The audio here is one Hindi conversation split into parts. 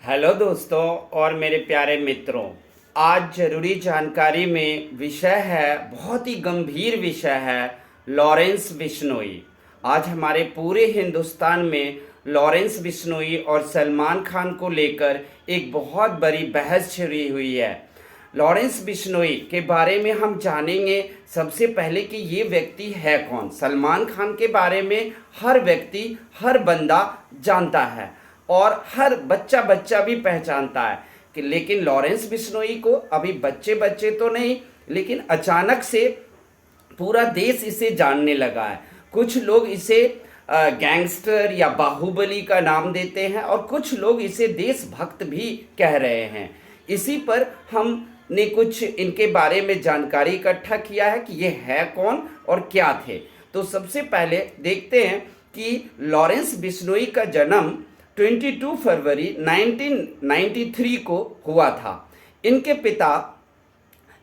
हेलो दोस्तों और मेरे प्यारे मित्रों। आज जरूरी जानकारी में विषय है, बहुत ही गंभीर विषय है, लॉरेंस बिश्नोई। आज हमारे पूरे हिंदुस्तान में लॉरेंस बिश्नोई और सलमान खान को लेकर एक बहुत बड़ी बहस छिड़ी हुई है। लॉरेंस बिश्नोई के बारे में हम जानेंगे सबसे पहले कि ये व्यक्ति है कौन। सलमान खान के बारे में हर व्यक्ति, हर बंदा जानता है और हर बच्चा बच्चा भी पहचानता है कि, लेकिन लॉरेंस बिश्नोई को अभी बच्चे बच्चे तो नहीं, लेकिन अचानक से पूरा देश इसे जानने लगा है। कुछ लोग इसे गैंगस्टर या बाहुबली का नाम देते हैं और कुछ लोग इसे देशभक्त भी कह रहे हैं। इसी पर हमने कुछ इनके बारे में जानकारी इकट्ठा किया है कि ये है कौन और क्या थे। तो सबसे पहले देखते हैं कि लॉरेंस बिश्नोई का जन्म 22 फरवरी 1993 को हुआ था। इनके पिता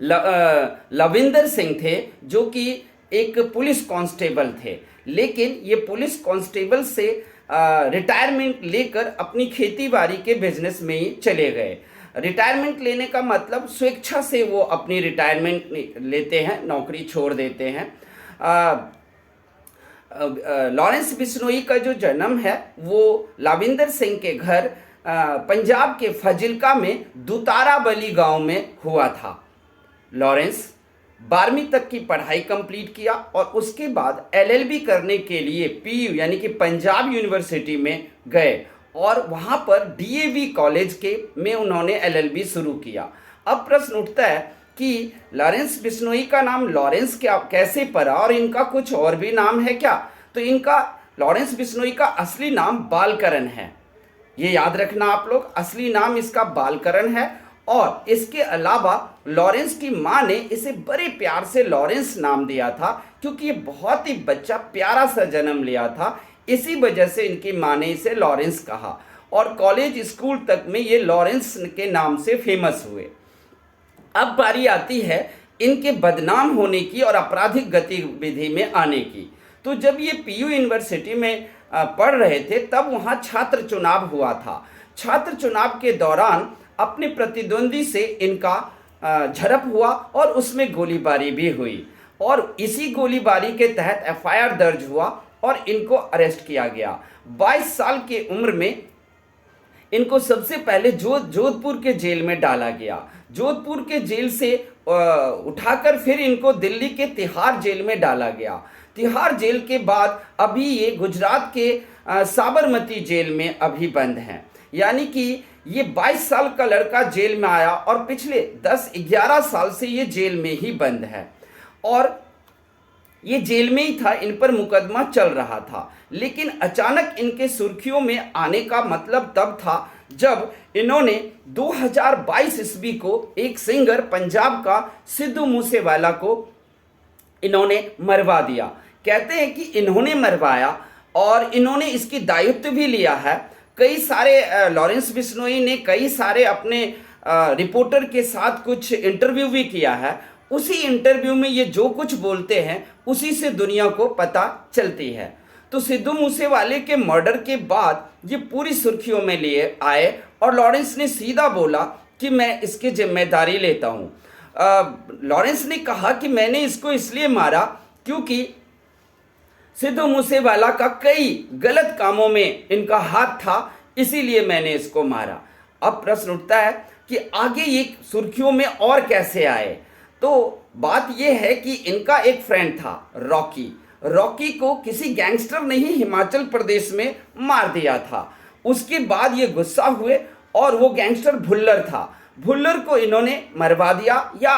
लविंदर सिंह थे, जो कि एक पुलिस कांस्टेबल थे, लेकिन ये पुलिस कांस्टेबल से रिटायरमेंट लेकर अपनी खेतीबाड़ी के बिजनेस में ही चले गए। रिटायरमेंट लेने का मतलब स्वेच्छा से वो अपनी रिटायरमेंट लेते हैं, नौकरी छोड़ देते हैं। लॉरेंस बिश्नोई का जो जन्म है वो लाविंदर सिंह के घर पंजाब के फजिल्का में दुतारा बली गांव में हुआ था। लॉरेंस 12वीं तक की पढ़ाई कंप्लीट किया और उसके बाद एलएलबी करने के लिए पीयू यानी कि पंजाब यूनिवर्सिटी में गए और वहाँ पर डीएवी कॉलेज के में उन्होंने एलएलबी शुरू किया। अब प्रश्न उठता है कि लॉरेंस बिश्नोई का नाम लॉरेंस क्या कैसे पड़ा और इनका कुछ और भी नाम है क्या? तो इनका लॉरेंस बिश्नोई का असली नाम बालकरन है। ये याद रखना आप लोग, असली नाम इसका बालकरन है। और इसके अलावा लॉरेंस की माँ ने इसे बड़े प्यार से लॉरेंस नाम दिया था, क्योंकि ये बहुत ही बच्चा प्यारा सा जन्म लिया था। इसी वजह से इनकी माँ ने इसे लॉरेंस कहा और कॉलेज स्कूल तक में ये लॉरेंस के नाम से फेमस हुए। अब बारी आती है इनके बदनाम होने की और आपराधिक गतिविधि में आने की। तो जब ये पीयू यूनिवर्सिटी में पढ़ रहे थे तब वहाँ छात्र चुनाव हुआ था। छात्र चुनाव के दौरान अपने प्रतिद्वंदी से इनका झड़प हुआ और उसमें गोलीबारी भी हुई और इसी गोलीबारी के तहत एफआईआर दर्ज हुआ और इनको अरेस्ट किया गया। 22 साल की उम्र में इनको सबसे पहले जोधपुर के जेल में डाला गया। जोधपुर के जेल से उठाकर फिर इनको दिल्ली के तिहाड़ जेल में डाला गया। तिहाड़ जेल के बाद अभी ये गुजरात के साबरमती जेल में अभी बंद हैं। यानी कि ये 22 साल का लड़का जेल में आया और पिछले 10-11 साल से ये जेल में ही बंद है और ये जेल में ही था, इन पर मुकदमा चल रहा था। लेकिन अचानक इनके सुर्खियों में आने का मतलब तब था जब इन्होंने 2022 ईस्वी को एक सिंगर पंजाब का सिद्धू मूसेवाला को इन्होंने मरवा दिया। कहते हैं कि इन्होंने मरवाया और इन्होंने इसकी दायित्व भी लिया है। कई सारे लॉरेंस बिश्नोई ने कई सारे अपने रिपोर्टर के साथ कुछ इंटरव्यू भी किया है। उसी इंटरव्यू में ये जो कुछ बोलते हैं उसी से दुनिया को पता चलती है। तो सिद्धू मूसेवाले के मर्डर के बाद ये पूरी सुर्खियों में लिए आए और लॉरेंस ने सीधा बोला कि मैं इसकी जिम्मेदारी लेता हूँ। लॉरेंस ने कहा कि मैंने इसको इसलिए मारा क्योंकि सिद्धू मूसेवाला का कई गलत कामों में इनका हाथ था, इसीलिए मैंने इसको मारा। अब प्रश्न उठता है कि आगे ये सुर्खियों में और कैसे आए। तो बात यह है कि इनका एक फ्रेंड था रॉकी। रॉकी को किसी गैंगस्टर ने ही हिमाचल प्रदेश में मार दिया था। उसके बाद ये गुस्सा हुए और वो गैंगस्टर भुल्लर था, भुल्लर को इन्होंने मरवा दिया, या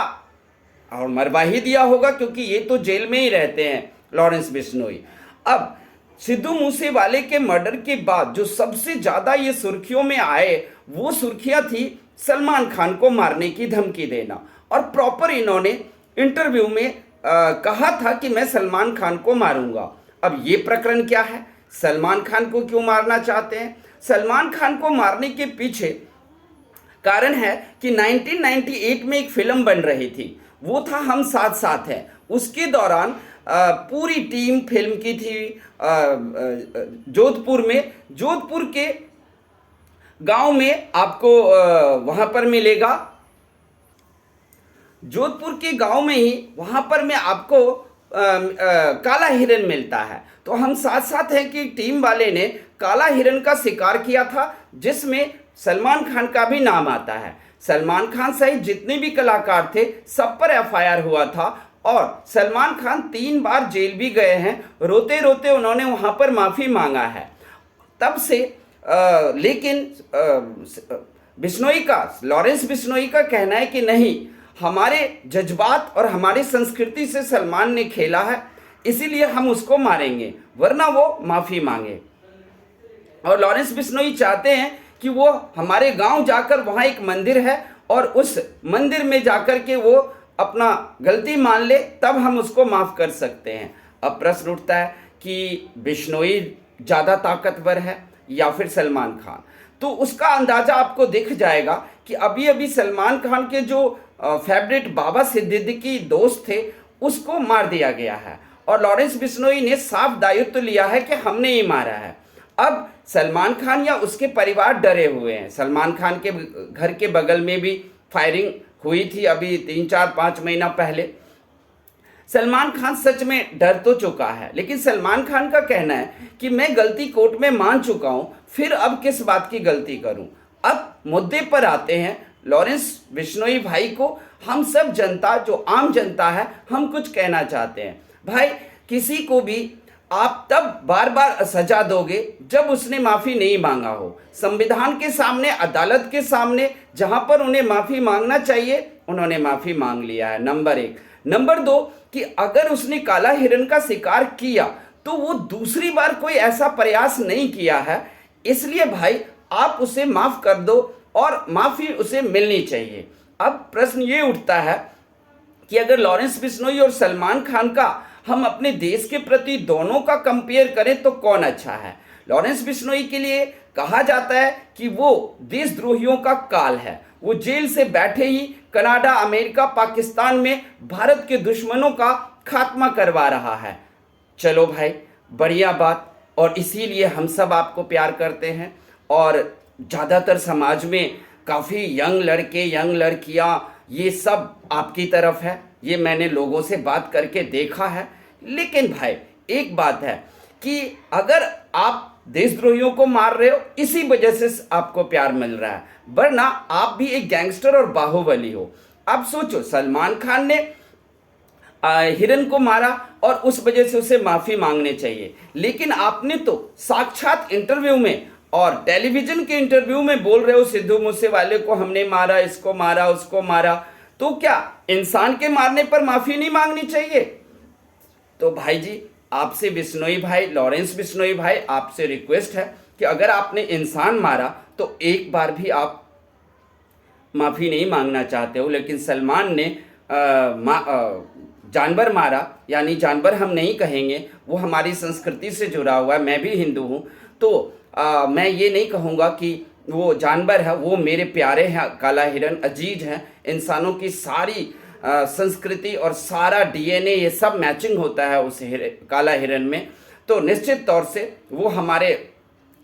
और मरवा ही दिया होगा क्योंकि ये तो जेल में ही रहते हैं लॉरेंस बिश्नोई। अब सिद्धू मूसेवाले के मर्डर के बाद जो सबसे ज़्यादा ये सुर्खियों में आए वो सुर्खियां थी सलमान खान को मारने की धमकी देना। और प्रॉपर इन्होंने इंटरव्यू में कहा था कि मैं सलमान खान को मारूंगा। अब ये प्रकरण क्या है? सलमान खान को क्यों मारना चाहते हैं? सलमान खान को मारने के पीछे कारण है कि 1998 में एक फिल्म बन रही थी, वो था हम साथ साथ हैं। उसके दौरान पूरी टीम फिल्म की थी जोधपुर में। जोधपुर के गांव में आपको वहां पर मिलेगा। जोधपुर के गांव में ही वहां पर में आपको काला हिरन मिलता है। तो हम साथ साथ हैं कि टीम वाले ने काला हिरन का शिकार किया था, जिसमें सलमान खान का भी नाम आता है। सलमान खान सहित जितने भी कलाकार थे सब पर एफआईआर हुआ था और सलमान खान 3 बार जेल भी गए हैं। रोते रोते उन्होंने वहां पर माफ़ी मांगा है तब से। लेकिन बिश्नोई का, लॉरेंस बिश्नोई का कहना है कि नहीं, हमारे जज्बात और हमारी संस्कृति से सलमान ने खेला है, इसीलिए हम उसको मारेंगे, वरना वो माफ़ी मांगे। और लॉरेंस बिश्नोई चाहते हैं कि वो हमारे गांव जाकर, वहाँ एक मंदिर है और उस मंदिर में जाकर के वो अपना गलती मान ले, तब हम उसको माफ़ कर सकते हैं। अब प्रश्न उठता है कि बिश्नोई ज़्यादा ताकतवर है या फिर सलमान खान। तो उसका अंदाज़ा आपको दिख जाएगा कि अभी अभी सलमान खान के जो फेवरेट बाबा सिद्दीकी दोस्त थे उसको मार दिया गया है और लॉरेंस बिश्नोई ने साफ दायित्व लिया है कि हमने ही मारा है। अब सलमान खान या उसके परिवार डरे हुए हैं। सलमान खान के घर के बगल में भी फायरिंग हुई थी अभी 3-4-5 महीना पहले। सलमान खान सच में डर तो चुका है, लेकिन सलमान खान का कहना है कि मैं गलती कोर्ट में मान चुका हूं, फिर अब किस बात की गलती करूं। अब मुद्दे पर आते हैं। लॉरेंस बिश्नोई भाई को हम सब जनता, जो आम जनता है, हम कुछ कहना चाहते हैं। भाई, किसी को भी आप तब बार बार सजा दोगे जब उसने माफ़ी नहीं मांगा हो। संविधान के सामने, अदालत के सामने जहां पर उन्हें माफ़ी मांगना चाहिए, उन्होंने माफ़ी मांग लिया है, नंबर 1। नंबर 2 कि अगर उसने काला हिरन का शिकार किया तो वो दूसरी बार कोई ऐसा प्रयास नहीं किया है, इसलिए भाई आप उसे माफ़ कर दो और माफ़ी उसे मिलनी चाहिए। अब प्रश्न ये उठता है कि अगर लॉरेंस बिश्नोई और सलमान खान का हम अपने देश के प्रति दोनों का कंपेयर करें तो कौन अच्छा है। लॉरेंस बिश्नोई के लिए कहा जाता है कि वो देशद्रोहियों का काल है। वो जेल से बैठे ही कनाडा, अमेरिका, पाकिस्तान में भारत के दुश्मनों का खात्मा करवा रहा है। चलो भाई, बढ़िया बात, और इसीलिए हम सब आपको प्यार करते हैं। और ज़्यादातर समाज में काफ़ी यंग लड़के, यंग लड़कियां, ये सब आपकी तरफ है, ये मैंने लोगों से बात करके देखा है। लेकिन भाई एक बात है कि अगर आप देशद्रोहियों को मार रहे हो, इसी वजह से आपको प्यार मिल रहा है, वरना आप भी एक गैंगस्टर और बाहुबली हो। अब सोचो, सलमान खान ने हिरन को मारा और उस वजह से उसे माफ़ी मांगनी चाहिए, लेकिन आपने तो साक्षात इंटरव्यू में और टेलीविजन के इंटरव्यू में बोल रहे हो सिद्धू मूसेवाले को हमने मारा, इसको मारा, उसको मारा। तो क्या इंसान के मारने पर माफ़ी नहीं मांगनी चाहिए? तो भाई जी, आपसे बिश्नोई भाई, लॉरेंस बिश्नोई भाई, आपसे रिक्वेस्ट है कि अगर आपने इंसान मारा तो एक बार भी आप माफ़ी नहीं मांगना चाहते हो, लेकिन सलमान ने जानवर मारा, यानी जानवर हम नहीं कहेंगे, वो हमारी संस्कृति से जुड़ा हुआ है, मैं भी हिंदू हूँ, तो मैं ये नहीं कहूँगा कि वो जानवर है, वो मेरे प्यारे हैं। काला हिरन अजीज हैं, इंसानों की सारी संस्कृति और सारा डीएनए ये सब मैचिंग होता है उस काला हिरन में। तो निश्चित तौर से वो हमारे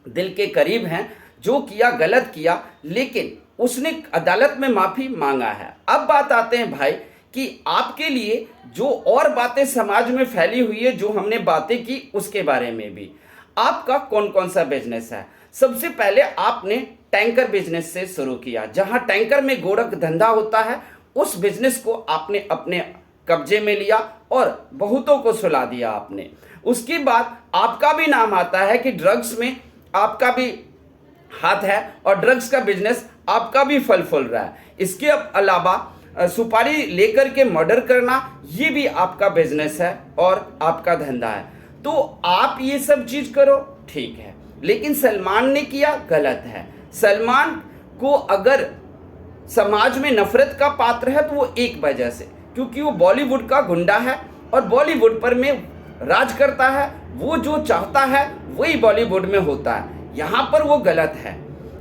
दिल के करीब हैं। जो किया गलत किया, लेकिन उसने अदालत में माफ़ी मांगा है। अब बात आते हैं भाई कि आपके लिए जो और बातें समाज में फैली हुई है, जो हमने बातें की, उसके बारे में भी आपका कौन कौन सा बिजनेस है। सबसे पहले आपने टैंकर बिजनेस से शुरू किया, जहां टैंकर में गोरख धंधा होता है, उस बिजनेस को आपने अपने कब्जे में लिया और बहुतों को सुला दिया आपने। उसके बाद आपका भी नाम आता है कि ड्रग्स में आपका भी हाथ है और ड्रग्स का बिजनेस आपका भी फल फूल रहा है। इसके अलावा सुपारी लेकर के मर्डर करना, ये भी आपका बिजनेस है और आपका धंधा है। तो आप ये सब चीज़ करो, ठीक है, लेकिन सलमान ने किया, गलत है। सलमान को अगर समाज में नफरत का पात्र है तो वो एक वजह से, क्योंकि वो बॉलीवुड का गुंडा है और बॉलीवुड पर में राज करता है। वो जो चाहता है वही बॉलीवुड में होता है। यहाँ पर वो गलत है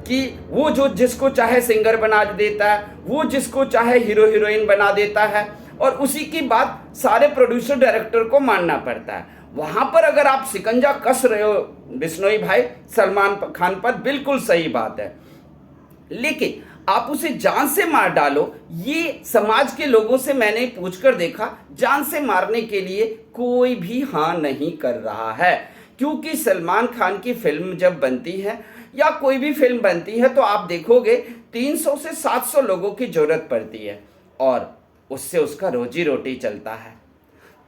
कि वो जो जिसको चाहे सिंगर बना देता है, वो जिसको चाहे हीरो हीरोइन बना देता है और उसी की बात सारे प्रोड्यूसर डायरेक्टर को मानना पड़ता है। वहाँ पर अगर आप शिकंजा कस रहे हो बिश्नोई भाई सलमान खान पर, बिल्कुल सही बात है, लेकिन आप उसे जान से मार डालो, ये समाज के लोगों से मैंने पूछकर देखा, जान से मारने के लिए कोई भी हाँ नहीं कर रहा है। क्योंकि सलमान खान की फिल्म जब बनती है या कोई भी फिल्म बनती है तो आप देखोगे 300 से 700 लोगों की जरूरत पड़ती है और उससे उसका रोजी रोटी चलता है।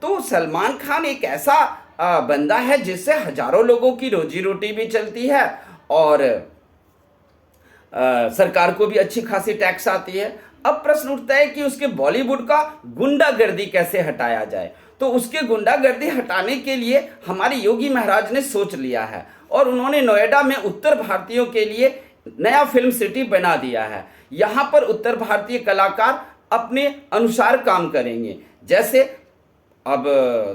तो सलमान खान एक ऐसा बंदा है जिससे हजारों लोगों की रोजी रोटी भी चलती है और सरकार को भी अच्छी खासी टैक्स आती है। अब प्रश्न उठता है कि उसके बॉलीवुड का गुंडागर्दी कैसे हटाया जाए। तो उसके गुंडागर्दी हटाने के लिए हमारे योगी महाराज ने सोच लिया है और उन्होंने नोएडा में उत्तर भारतीयों के लिए नया फिल्म सिटी बना दिया है। यहाँ पर उत्तर भारतीय कलाकार अपने अनुसार काम करेंगे। जैसे अब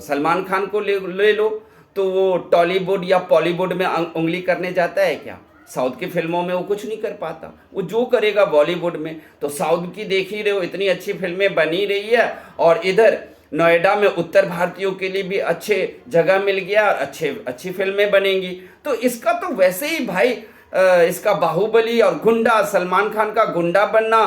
सलमान खान को ले लो तो वो टॉलीवुड या बॉलीवुड में उंगली करने जाता है क्या? साउथ की फिल्मों में वो कुछ नहीं कर पाता, वो जो करेगा बॉलीवुड में। तो साउथ की देख ही रहे हो, इतनी अच्छी फिल्में बनी रही है और इधर नोएडा में उत्तर भारतीयों के लिए भी अच्छे जगह मिल गया और अच्छी फिल्में बनेंगी। तो इसका तो वैसे ही भाई इसका बाहुबली और गुंडा, सलमान खान का गुंडा बनना,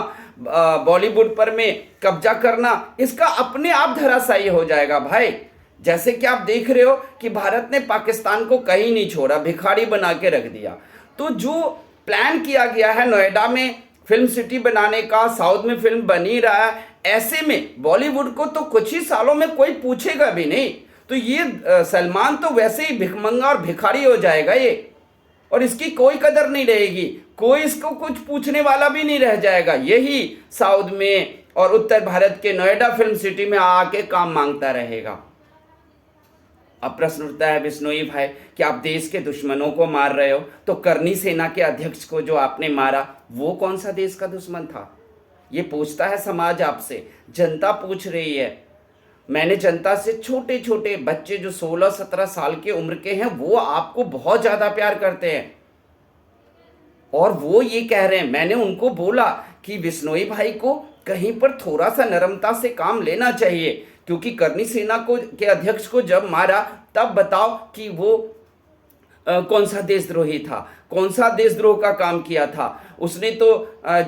बॉलीवुड पर में कब्जा करना, इसका अपने आप धराशायी हो जाएगा भाई। जैसे कि आप देख रहे हो कि भारत ने पाकिस्तान को कहीं नहीं छोड़ा, भिखारी बना के रख दिया। तो जो प्लान किया गया है नोएडा में फिल्म सिटी बनाने का, साउथ में फिल्म बनी रहा है, ऐसे में बॉलीवुड को तो कुछ ही सालों में कोई पूछेगा भी नहीं। तो ये सलमान तो वैसे ही भिखमंगा और भिखारी हो जाएगा ये, और इसकी कोई कदर नहीं रहेगी, कोई इसको कुछ पूछने वाला भी नहीं रह जाएगा। यही साउथ में और उत्तर भारत के नोएडा फिल्म सिटी में आके काम मांगता रहेगा। अब प्रश्न उठता है बिश्नोई भाई कि आप देश के दुश्मनों को मार रहे हो, तो करनी सेना के अध्यक्ष को जो आपने मारा वो कौन सा देश का दुश्मन था? ये पूछता है समाज आपसे, जनता पूछ रही है। मैंने जनता से, छोटे छोटे बच्चे जो 16-17 साल के उम्र के हैं वो आपको बहुत ज़्यादा प्यार करते हैं और वो ये कह रहे हैं, मैंने उनको बोला कि बिश्नोई भाई को कहीं पर थोड़ा सा नरमता से काम लेना चाहिए, क्योंकि करनी सेना को के अध्यक्ष को जब मारा तब बताओ कि वो कौन सा देशद्रोही था, कौन सा देशद्रोह का काम किया था उसने। तो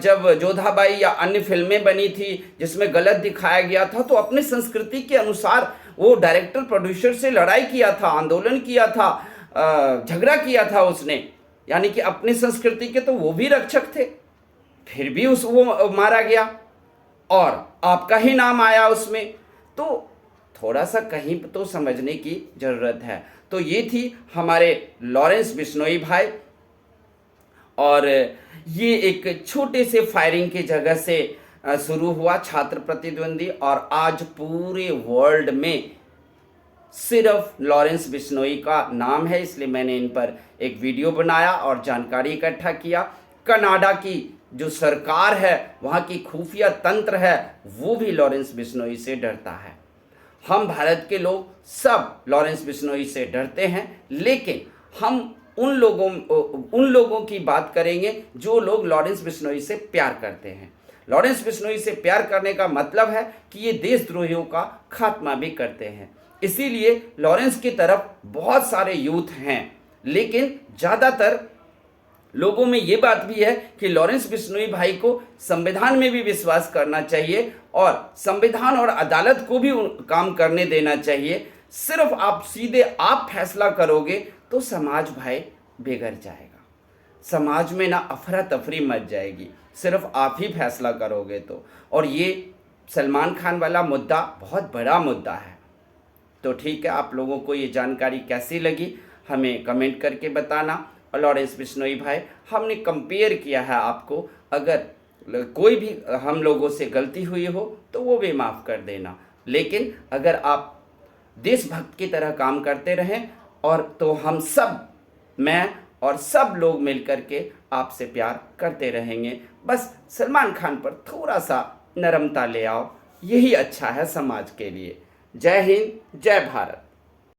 जब जोधाबाई या अन्य फिल्में बनी थी जिसमें गलत दिखाया गया था, तो अपने संस्कृति के अनुसार वो डायरेक्टर प्रोड्यूसर से लड़ाई किया था, आंदोलन किया था, झगड़ा किया था उसने, यानी कि अपनी संस्कृति के तो वो भी रक्षक थे। फिर भी वो मारा गया और आपका ही नाम आया उसमें। तो थोड़ा सा कहीं तो समझने की ज़रूरत है। तो ये थी हमारे लॉरेंस बिश्नोई भाई, और ये एक छोटे से फायरिंग की जगह से शुरू हुआ छात्र प्रतिद्वंदी, और आज पूरे वर्ल्ड में सिर्फ लॉरेंस बिश्नोई का नाम है, इसलिए मैंने इन पर एक वीडियो बनाया और जानकारी इकट्ठा किया। कनाडा की जो सरकार है, वहाँ की खुफिया तंत्र है, वो भी लॉरेंस बिश्नोई से डरता है। हम भारत के लोग सब लॉरेंस बिश्नोई से डरते हैं, लेकिन हम उन लोगों की बात करेंगे जो लोग लॉरेंस बिश्नोई से प्यार करते हैं। लॉरेंस बिश्नोई से प्यार करने का मतलब है कि ये देशद्रोहियों का खात्मा भी करते हैं। इसीलिए लॉरेंस की तरफ बहुत सारे यूथ हैं, लेकिन ज़्यादातर लोगों में ये बात भी है कि लॉरेंस बिश्नोई भाई को संविधान में भी विश्वास करना चाहिए और संविधान और अदालत को भी काम करने देना चाहिए। सिर्फ आप सीधे आप फैसला करोगे तो समाज भाई बिगड़ जाएगा, समाज में ना अफरा तफरी मच जाएगी, सिर्फ आप ही फैसला करोगे तो। और ये सलमान खान वाला मुद्दा बहुत बड़ा मुद्दा है। तो ठीक है, आप लोगों को ये जानकारी कैसी लगी हमें कमेंट करके बताना। और लॉरेंस बिश्नोई भाई, हमने कंपेयर किया है आपको, अगर कोई भी हम लोगों से गलती हुई हो तो वो भी माफ़ कर देना, लेकिन अगर आप देशभक्त की तरह काम करते रहें और तो हम सब, मैं और सब लोग मिलकर के आपसे प्यार करते रहेंगे। बस सलमान खान पर थोड़ा सा नरमता ले आओ, यही अच्छा है समाज के लिए। जय हिंद, जय भारत।